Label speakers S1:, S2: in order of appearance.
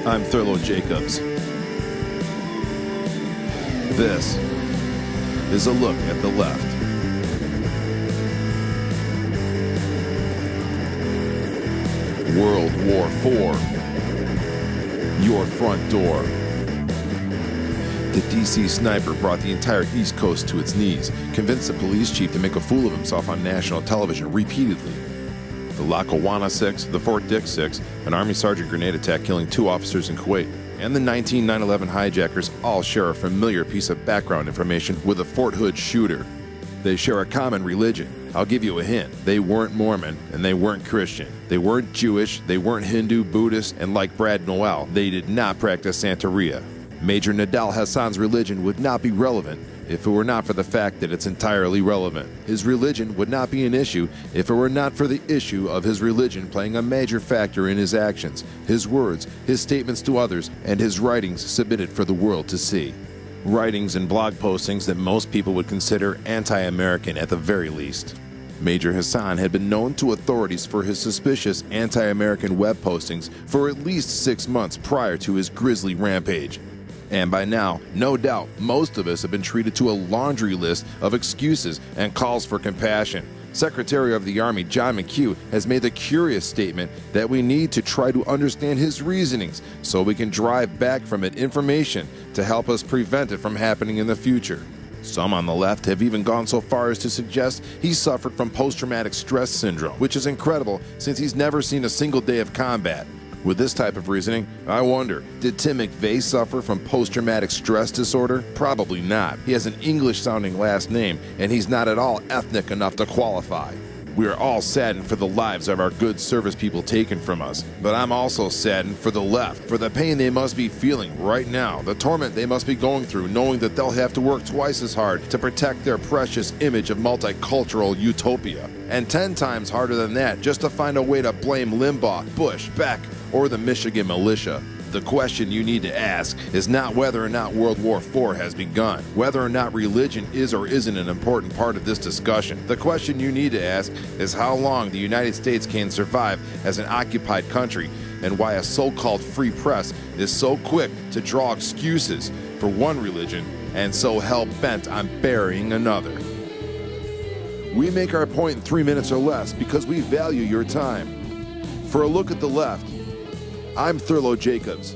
S1: I'm Thurlow Jacobs. This is a look at the left. World War IV. Your front door. The DC sniper brought the entire East Coast to its knees, convinced the police chief to make a fool of himself on national television repeatedly. The Lackawanna 6, the Fort Dix 6, an Army Sergeant grenade attack killing 2 officers in Kuwait, and the 19 9/11 hijackers all share a familiar piece of background information with a Fort Hood shooter. They share a common religion. I'll give you a hint. They weren't Mormon, and they weren't Christian. They weren't Jewish, they weren't Hindu, Buddhist, and like Brad Noel, they did not practice Santeria. Major Nidal Hassan's religion would not be relevant if it were not for the fact that it's entirely relevant. His religion would not be an issue if it were not for the issue of his religion playing a major factor in his actions, his words, his statements to others, and his writings submitted for the world to see. Writings and blog postings that most people would consider anti-American at the very least. Major Hassan had been known to authorities for his suspicious anti-American web postings for at least 6 months prior to his grisly rampage. And by now, no doubt, most of us have been treated to a laundry list of excuses and calls for compassion. Secretary of the Army John McHugh has made the curious statement that we need to try to understand his reasonings so we can drive back from it information to help us prevent it from happening in the future. Some on the left have even gone so far as to suggest he suffered from post-traumatic stress syndrome, which is incredible since he's never seen a single day of combat. With this type of reasoning, I wonder, did Tim McVeigh suffer from post-traumatic stress disorder? Probably not. He has an English-sounding last name, and he's not at all ethnic enough to qualify. We are all saddened for the lives of our good service people taken from us, but I'm also saddened for the left, for the pain they must be feeling right now, the torment they must be going through, knowing that they'll have to work twice as hard to protect their precious image of multicultural utopia, and 10 times harder than that just to find a way to blame Limbaugh, Bush, Beck, or the Michigan militia. The question you need to ask is not whether or not World War IV has begun, whether or not religion is or isn't an important part of this discussion. The question you need to ask is how long the United States can survive as an occupied country, and why a so-called free press is so quick to draw excuses for one religion and so hell-bent on burying another. We make our point in 3 minutes or less because we value your time. For a look at the left, I'm Thurlow Jacobs.